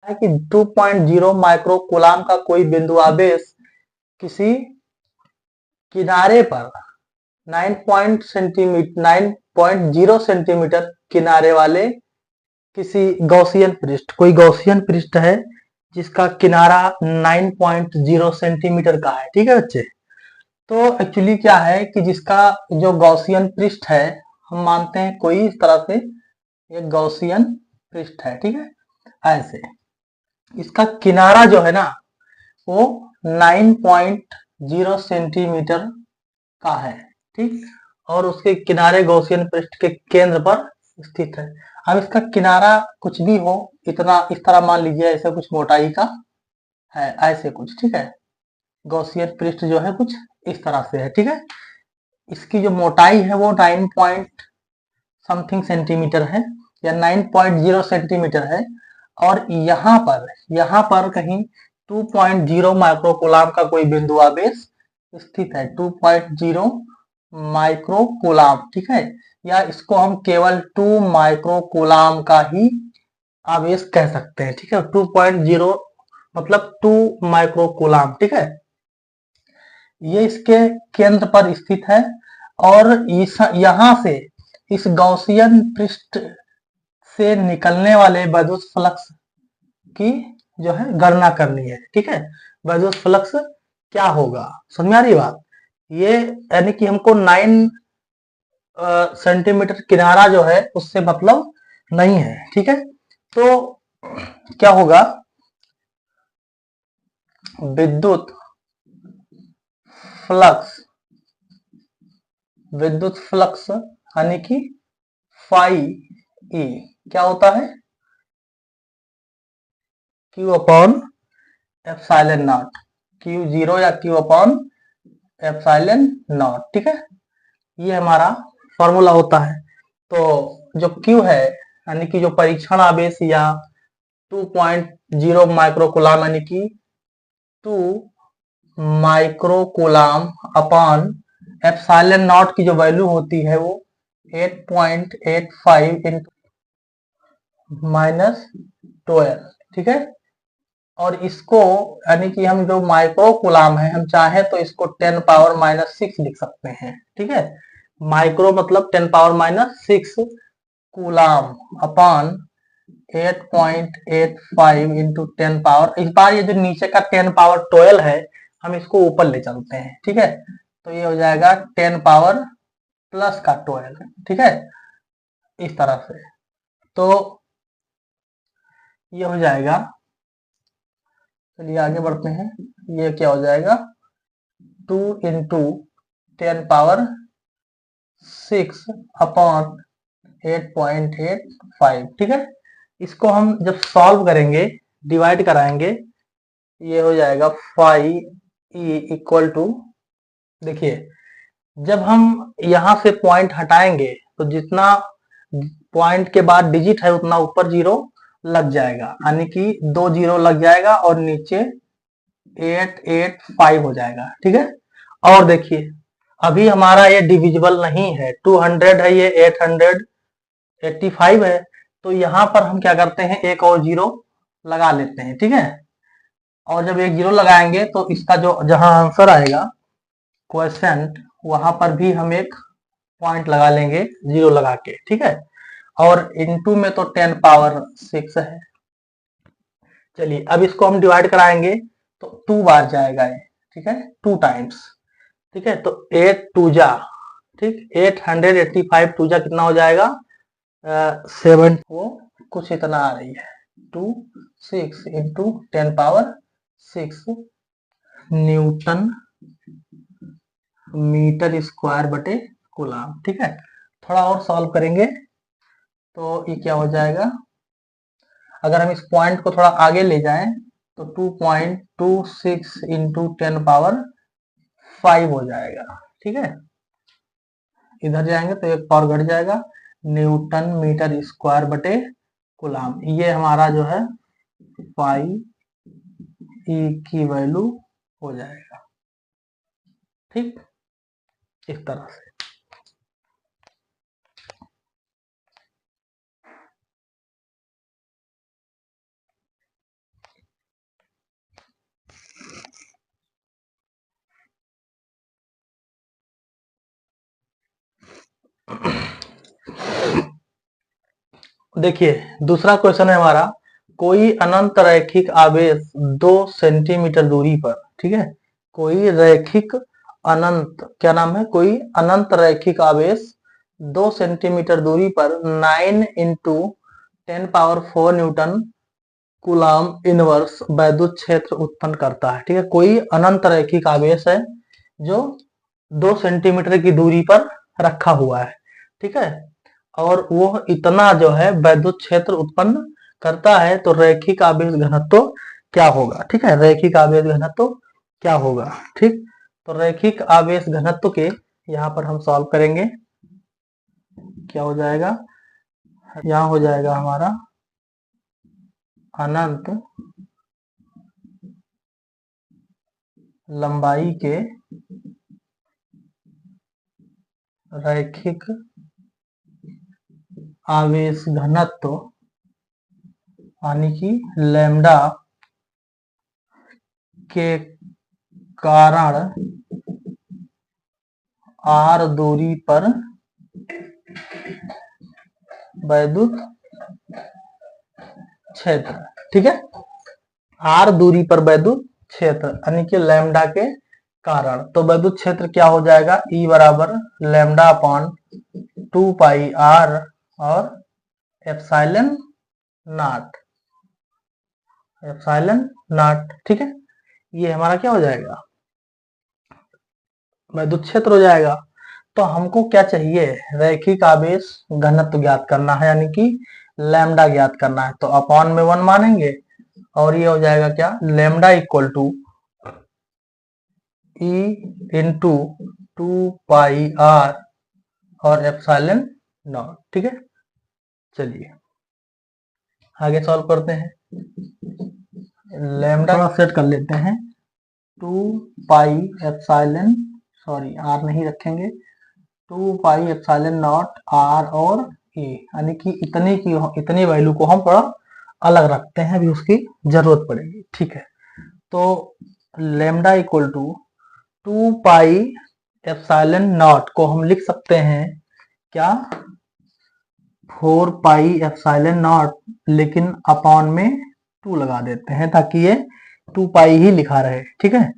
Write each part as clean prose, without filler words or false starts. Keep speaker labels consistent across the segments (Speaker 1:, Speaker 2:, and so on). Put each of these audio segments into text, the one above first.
Speaker 1: है कि 2.0 micro coulomb का कोई बिंदु आवेश किसी किनारे पर 9.0 सेंटीमीटर किनारे वाले किसी गॉसियन पृष्ठ, कोई गॉसियन पृष्ठ है जिसका किनारा 9.0 सेंटीमीटर का है। ठीक है बच्चे, तो एक्चुअली क्या है कि जिसका जो गॉसियन पृष्ठ है, हम मानते हैं कोई इस तरह से एक गॉसियन पृष्ठ है। ठीक है, ऐसे इसका किनारा जो है ना वो 9.0 सेंटीमीटर का है। ठीक, और उसके किनारे गॉसियन पृष्ठ के केंद्र पर स्थित है। अब इसका किनारा कुछ भी हो, इतना इस तरह मान लीजिए ऐसे कुछ मोटाई का है, ऐसे कुछ। ठीक है, गॉसियन पृष्ठ जो है कुछ इस तरह से है। ठीक है, इसकी जो मोटाई है वो 9 पॉइंट समथिंग सेंटीमीटर है या 9.0 सेंटीमीटर है, और यहाँ पर कहीं 2.0 माइक्रो कूलाम का कोई बिंदु आवेश स्थित है। 2.0 माइक्रो कूलाम। ठीक है, या इसको हम केवल 2 माइक्रो कूलाम का ही आवेश कह सकते हैं। ठीक है, 2.0 मतलब 2 माइक्रो कूलाम। ठीक है, ये इसके केंद्र पर स्थित है, और यहाँ से इस गॉसियन पृष्ठ से निकलने वाले विद्युत फ्लक्स की जो है गणना करनी है। ठीक है, विद्युत फ्लक्स क्या होगा, समझ में आ रही बात? ये यानी कि हमको 9 सेंटीमीटर किनारा जो है उससे मतलब नहीं है। ठीक है, तो क्या होगा, विद्युत फ्लक्स, विद्युत फ्लक्स यानी कि फाई ई क्या होता है, Q upon epsilon not, Q zero या क्यू अपॉन एप्सिलॉन नॉट। ठीक है, ये हमारा फॉर्मूला होता है। तो जो क्यू है यानी कि जो परीक्षण आवेश या 2.0 माइक्रो कूलाम यानी कि 2 micro coulomb upon epsilon not की जो वैल्यू होती है वो 8.85 इंटू -12। ठीक है, और इसको यानी कि हम जो माइक्रो कूलाम है, हम चाहे तो इसको 10 पावर -6 लिख सकते हैं। ठीक है, माइक्रो मतलब 10 power -6 coulomb upon 8.85 into 10 power, इस बार ये जो नीचे का 10 पावर 12 है हम इसको ऊपर ले चलते हैं। ठीक है, तो ये हो जाएगा 10 पावर प्लस का 12। ठीक है, इस तरह से तो ये हो जाएगा। चलिए आगे बढ़ते हैं, ये क्या हो जाएगा 2 इंटू 10 पावर 6 अपॉन 8.85। ठीक है, इसको हम जब सॉल्व करेंगे, डिवाइड कराएंगे, ये हो जाएगा फाइव ई इक्वल टू, देखिए जब हम यहां से पॉइंट हटाएंगे तो जितना पॉइंट के बाद डिजिट है उतना ऊपर जीरो लग जाएगा, यानी कि 2 जीरो लग जाएगा और नीचे 885 हो जाएगा। ठीक है, और देखिए अभी हमारा ये डिविजिबल नहीं है, 200 है, ये 885 है, तो यहाँ पर हम क्या करते हैं, एक और जीरो लगा लेते हैं। ठीक है, और जब एक जीरो लगाएंगे तो इसका जो जहां आंसर आएगा क्वेश्चन, वहां पर भी हम एक पॉइंट लगा लेंगे जीरो लगा के। ठीक है, और इनटू में तो 10 पावर 6 है। चलिए अब इसको हम डिवाइड कराएंगे तो 2 बार जाएगा ये। ठीक है, 2 टाइम्स। ठीक है, तो 8 टू जा, ठीक, 885 टू जा कितना हो जाएगा 7, वो कुछ इतना आ रही है 2 6 into 10 power 6 newton metre square बटे कूलाम। ठीक है, थोड़ा और सॉल्व करेंगे तो ये क्या हो जाएगा, अगर हम इस पॉइंट को थोड़ा आगे ले जाएं तो 2.26 इंटू 10 पावर 5 हो जाएगा। ठीक है, इधर जाएंगे तो एक पावर घट जाएगा, न्यूटन मीटर स्क्वायर बटे कूलाम। ये हमारा जो है फाइव ई की वैल्यू हो जाएगा। ठीक, इस तरह से। देखिए दूसरा क्वेश्चन है हमारा, कोई अनंत रैखिक आवेश 2 सेंटीमीटर दूरी पर, ठीक है, कोई रैखिक अनंत, क्या नाम है, कोई अनंत रैखिक आवेश 2 सेंटीमीटर दूरी पर 9 इंटू 10⁴ न्यूटन कूलाम इनवर्स वैद्युत क्षेत्र उत्पन्न करता है। ठीक है, कोई अनंत रैखिक आवेश है जो 2 सेंटीमीटर की दूरी पर रखा हुआ है, ठीक है, और वो इतना जो है वैद्युत क्षेत्र उत्पन्न करता है, तो रैखिक आवेश घनत्व क्या होगा। ठीक है, रैखिक आवेश घनत्व क्या होगा। ठीक, तो रैखिक आवेश घनत्व के यहाँ पर हम सॉल्व करेंगे। क्या हो जाएगा, यहाँ हो जाएगा हमारा अनंत लंबाई के रैखिक आवेश घनत्व यानी कि लैम्डा के कारण r दूरी पर वैद्युत क्षेत्र। ठीक है, r दूरी पर वैद्युत क्षेत्र यानी कि लैम्डा के कारण, तो वैद्युत क्षेत्र क्या हो जाएगा, E बराबर लैम्डा अपॉन 2 पाई r और एप्सिलॉन नॉट, एप्सिलॉन नॉट। ठीक है, ये हमारा क्या हो जाएगा, वैद्युत क्षेत्र हो जाएगा। तो हमको क्या चाहिए, रैखिक आवेश घनत्व ज्ञात करना है, यानी कि लैम्डा ज्ञात करना है, तो अपॉन में 1 मानेंगे और ये हो जाएगा क्या, lambda equal to E into 2 pi R और एप्सिलॉन नॉट। ठीक है, चलिए आगे सॉल्व करते हैं। लैम्डा सेट कर लेते हैं, 2 पाई एप्सिलॉन, सॉरी आर नहीं रखेंगे, 2 पाई एप्सिलॉन नॉट आर और ए, यानी कि इतनी वैल्यू को हम थोड़ा अलग रखते हैं, अभी उसकी जरूरत पड़ेगी। ठीक है, तो lambda equal to 2 pi epsilon nought को हम लिख सकते हैं क्या, 4 पाई एप्सिलॉन नॉट, लेकिन अपॉन में 2 लगा देते हैं ताकि ये 2 पाई ही लिखा रहे। ठीक है,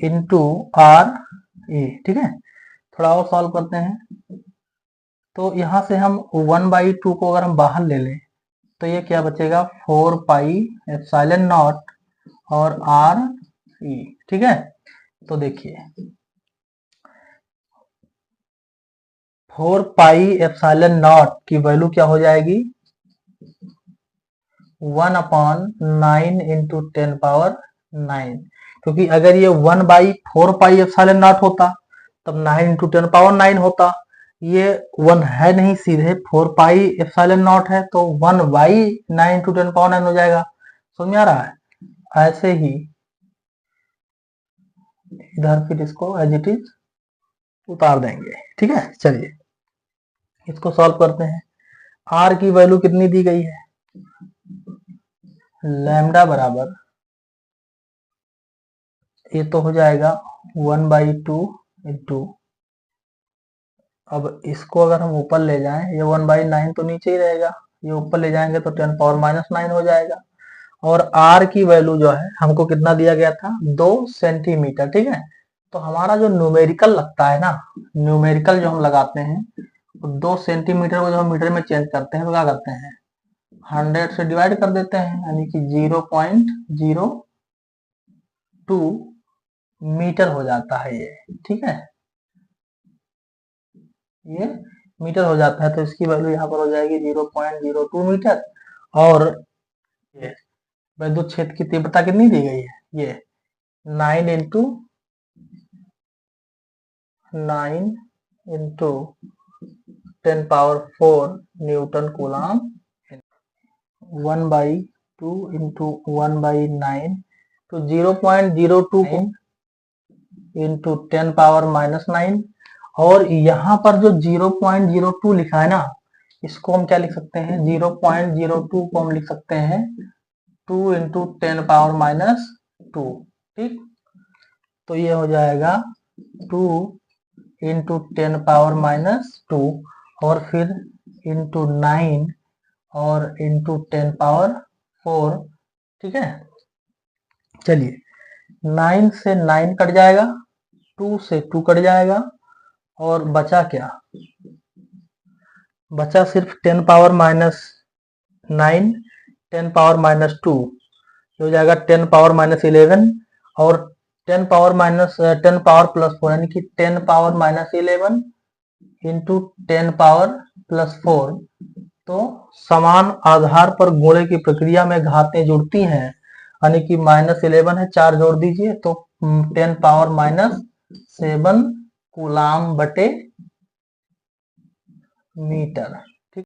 Speaker 1: इंटू आर ए। ठीक है, थोड़ा और सॉल्व करते हैं, तो यहाँ से हम 1/2 को अगर हम बाहर ले लें तो ये क्या बचेगा, 4 पाई एप्सिलॉन नॉट और आर ई। ठीक है, तो देखिए 4 पाई एप्सिलॉन नॉट की वैल्यू क्या हो जाएगी, 1/9 इंटू 10⁹, क्योंकि अगर ये 1/4 पाई एप्सिलॉन नॉट होता तब 9 इंटू 10⁹ होता, ये 1 है नहीं, सीधे 4 पाई एप्सिलॉन नॉट है, तो 1/9 इंटू 10⁹ हो जाएगा। समझ में आ रहा है, ऐसे ही इधर फिर इसको एज इट इज उतार देंगे। ठीक है, चलिए इसको सॉल्व करते हैं। आर की वैल्यू कितनी दी गई है, लैम्डा बराबर, ये तो हो जाएगा 1/2 इंटू, अब इसको अगर हम ऊपर ले जाएं, ये 1/9 तो नीचे ही रहेगा, ये ऊपर ले जाएंगे तो 10⁻⁹ हो जाएगा। और r की वैल्यू जो है हमको कितना दिया गया था, 2 सेंटीमीटर। ठीक है, तो हमारा जो न्यूमेरिकल लगता है ना, न्यूमेरिकल जो हम लगाते हैं, तो 2 सेंटीमीटर को जो हम मीटर में चेंज करते हैं तो क्या करते हैं, 100 से डिवाइड कर देते हैं, यानी कि 0.02 मीटर हो जाता है ये। ठीक है, ये मीटर हो जाता है, तो इसकी वैल्यू यहाँ पर हो जाएगी 0.02 मीटर। और ये वैद्युत क्षेत्र की तीव्रता कितनी दी गई है, ये 9 इंटू 10⁴ न्यूटन कूलाम, 1/2 इंटू 1/9, तो 0.02 इंटू 10⁻⁹। और यहाँ पर जो 0.02 लिखा है ना, इसको हम क्या लिख सकते हैं, 0.02 को हम लिख सकते हैं 2 इंटू 10⁻⁻²। ठीक, तो ये हो जाएगा 2 इंटू 10⁻⁻², और फिर इंटू 9 और इंटू 10 पावर 4। ठीक है, चलिए 9 से 9 कट जाएगा, 2 से 2 कट जाएगा, और बचा क्या? बचा सिर्फ 10 पावर माइनस 9, 10 पावर माइनस 2, हो जाएगा 10 पावर माइनस 11, और 10 पावर माइनस 10 पावर प्लस 4, यानी कि 10 power minus 11 into 10 power plus 4। तो समान आधार पर गुणे की प्रक्रिया में घातें जुड़ती हैं, यानी कि -11 है, 4 जोड़ दीजिए तो 10 पावर माइनस 7 कूलाम बटे मीटर।